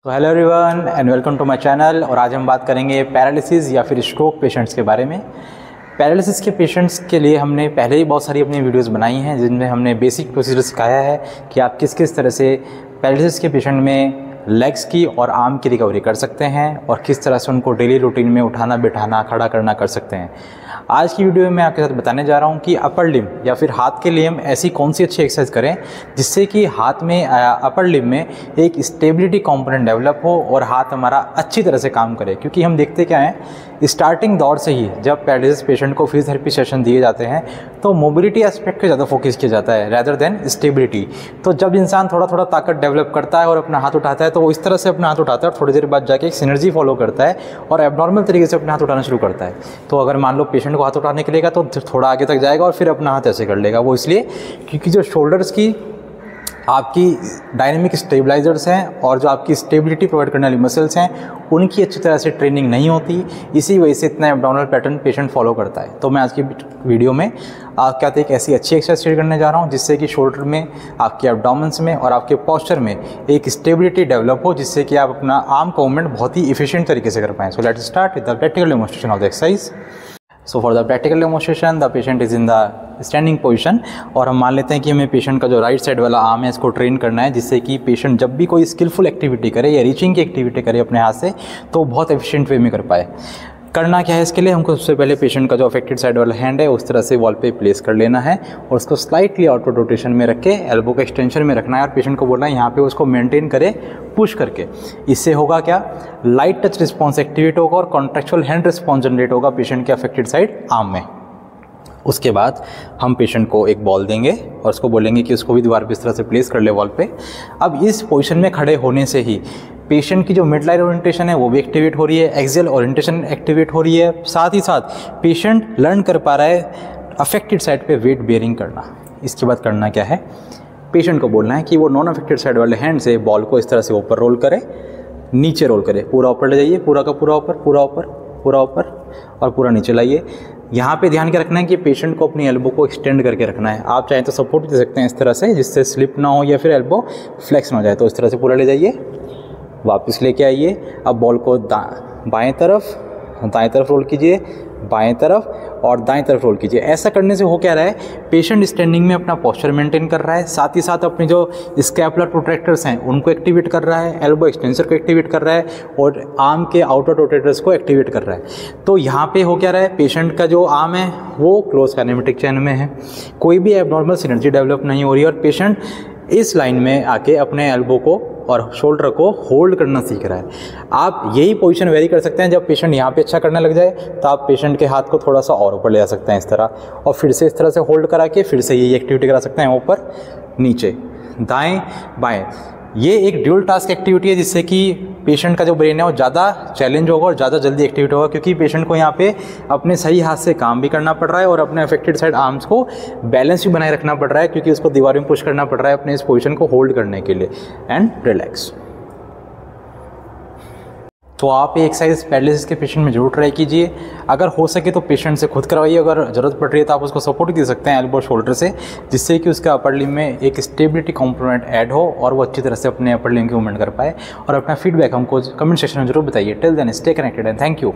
तो hello everyone and welcome to my channel. और आज हम बात करेंगे पैरालिसिस या फिर स्ट्रोक पेशेंट्स के बारे में। पैरालिसिस के पेशेंट्स के लिए हमने पहले ही बहुत सारी अपनी वीडियोस बनाई हैं जिनमें हमने बेसिक प्रोसीजर सिखाया है कि आप किस किस तरह से पैरालिसिस के पेशेंट में लेग्स की और आर्म की रिकवरी कर सकते हैं और किस तरह से उनको डेली रूटीन में उठाना बैठाना खड़ा करना कर सकते हैं। आज की वीडियो में मैं आपके साथ बताने जा रहा हूं कि अपर लिम या फिर हाथ के लिए हम ऐसी कौन सी अच्छी एक्सरसाइज करें जिससे कि हाथ में अपर लिम में एक स्टेबिलिटी कंपोनेंट डेवलप हो और हाथ हमारा अच्छी तरह से काम करे। क्योंकि हम देखते क्या हैं, स्टार्टिंग दौर से ही जब पैरालिसिस पेशेंट को फिजियोथेरेपी सेशन दिए जाते हैं तो मोबिलिटी एस्पेक्ट पे ज़्यादा फोकस किया जाता है रैदर देन स्टेबिलिटी। तो जब इंसान थोड़ा थोड़ा ताकत डेवलप करता है और अपना हाथ उठाता है तो वो इस तरह से अपना हाथ उठाता है और थोड़ी देर बाद जाके एक सिनर्जी फॉलो करता है और एबनॉर्मल तरीके से अपना हाथ उठाना शुरू करता है। तो अगर मान लो पेशेंट को हाथ उठाने के लिए तो थोड़ा आगे तक जाएगा और फिर अपना हाथ ऐसे कर लेगा। वो इसलिए क्योंकि जो शोल्डर्स की आपकी डायनेमिक स्टेबलाइजर्स हैं और जो आपकी स्टेबिलिटी प्रोवाइड करने वाली मसल्स हैं उनकी अच्छी तरह से ट्रेनिंग नहीं होती, इसी वजह से इतना एब्डोमिनल पैटर्न पेशेंट फॉलो करता है। तो मैं आज की वीडियो में क्या एक ऐसी अच्छी एक्सरसाइज शेयर करने जा रहा हूं जिससे कि शोल्डर में, आपके एब्डोमेन्स में और आपके पोस्चर में एक स्टेबिलिटी डेवलप हो, जिससे कि आप अपना आर्म का मूवमेंट बहुत ही इफिशिएंट तरीके से कर पाएँ। So let's start with the practical demonstration of the exercise. So for the practical demonstration the patient is in the standing position और हम मान लेते हैं कि हमें पेशेंट का जो राइट साइड वाला आर्म है इसको ट्रेन करना है, जिससे कि पेशेंट जब भी कोई स्किलफुल एक्टिविटी करे या रीचिंग की एक्टिविटी करे अपने हाथ से तो बहुत एफिशिएंट वे में कर पाए। करना क्या है, इसके लिए हमको सबसे पहले पेशेंट का जो अफेक्टेड साइड वाला हैंड है उस तरह से वॉल पे प्लेस कर लेना है और उसको स्लाइटली आउटवर्ड रोटेशन में रख के एल्बो का एक्सटेंशन में रखना है और पेशेंट को बोलना है यहाँ पे उसको मेंटेन करे पुश करके। इससे होगा क्या, लाइट टच रिस्पॉन्स एक्टिवेट होगा और कॉन्ट्रेक्चुअल हैंड रिस्पॉन्स जनरेट होगा पेशेंट के अफेक्टेड साइड आर्म में। उसके बाद हम पेशेंट को एक बॉल देंगे और उसको बोलेंगे कि उसको भी दीवार पे इस तरह से प्लेस कर ले वॉल पे। अब इस पोजीशन में खड़े होने से ही पेशेंट की जो मिड लाइन ओरिएंटेशन है वो भी एक्टिवेट हो रही है, एक्सियल ओरिएंटेशन एक्टिवेट हो रही है, साथ ही साथ पेशेंट लर्न कर पा रहा है अफेक्टेड साइड पे वेट बेयरिंग करना। इसके बाद करना क्या है, पेशेंट को बोलना है कि वो नॉन अफेक्टेड साइड वाले हैंड से बॉल को इस तरह से ऊपर रोल करे, नीचे रोल करे, पूरा ऊपर ले जाइए, पूरा का पूरा ऊपर, पूरा ऊपर, पूरा ऊपर और पूरा नीचे लाइए। यहाँ पे ध्यान क्या रखना है कि पेशेंट को अपनी एल्बो को एक्सटेंड करके रखना है। आप चाहें तो सपोर्ट दे सकते हैं इस तरह से जिससे स्लिप ना हो या फिर एल्बो फ्लेक्स ना हो जाए। तो इस तरह से पूरा ले जाइए, वापस लेके आइए। अब बॉल को बाएं तरफ रोल कीजिए, बाएं तरफ और दाएं तरफ रोल कीजिए। ऐसा करने से हो क्या रहा है, पेशेंट स्टैंडिंग में अपना पोस्चर मेंटेन कर रहा है, साथ ही साथ अपने जो स्कैपुलर प्रोट्रैक्टर्स हैं उनको एक्टिवेट कर रहा है, एल्बो एक्सटेंसर को एक्टिवेट कर रहा है और आर्म के आउटर रोटेटर्स को एक्टिवेट कर रहा है। तो यहाँ पे हो क्या रहा है, पेशेंट का जो आर्म है वो क्लोज काइनेमेटिक चेन में है, कोई भी एबनॉर्मल सिनर्जी डेवलप नहीं हो रही और पेशेंट इस लाइन में आके अपने एल्बो को और शोल्डर को होल्ड करना सीख रहा है। आप यही पोजीशन वेरी कर सकते हैं। जब पेशेंट यहाँ पे अच्छा करने लग जाए तो आप पेशेंट के हाथ को थोड़ा सा और ऊपर ले जा सकते हैं इस तरह और फिर से इस तरह से होल्ड करा के फिर से यही एक्टिविटी करा सकते हैं, ऊपर नीचे दाएं बाएं। ये एक ड्यूल टास्क एक्टिविटी है जिससे कि पेशेंट का जो ब्रेन है वो ज़्यादा चैलेंज होगा और ज़्यादा जल्दी एक्टिवेट होगा, क्योंकि पेशेंट को यहाँ पे अपने सही हाथ से काम भी करना पड़ रहा है और अपने अफेक्टेड साइड आर्म्स को बैलेंस भी बनाए रखना पड़ रहा है, क्योंकि उसको दीवार में पुश करना पड़ रहा है अपने इस पोजीशन को होल्ड करने के लिए। And relax. तो आप ये एक्सरसाइज पैरालिसिस के पेशेंट में जरूर ट्राई कीजिए। अगर हो सके तो पेशेंट से खुद करवाइए, अगर ज़रूरत पड़ रही है तो आप उसको सपोर्ट दे सकते हैं एल्बो शोल्डर से, जिससे कि उसका अपर लिम में एक स्टेबिलिटी कंपोनेंट ऐड हो और वो अच्छी तरह से अपने अपर लिम की मूवमेंट कर पाए। और अपना फीडबैक हमको कमेंट सेक्शन में जरूर बताइए। Till then stay connected and thank you.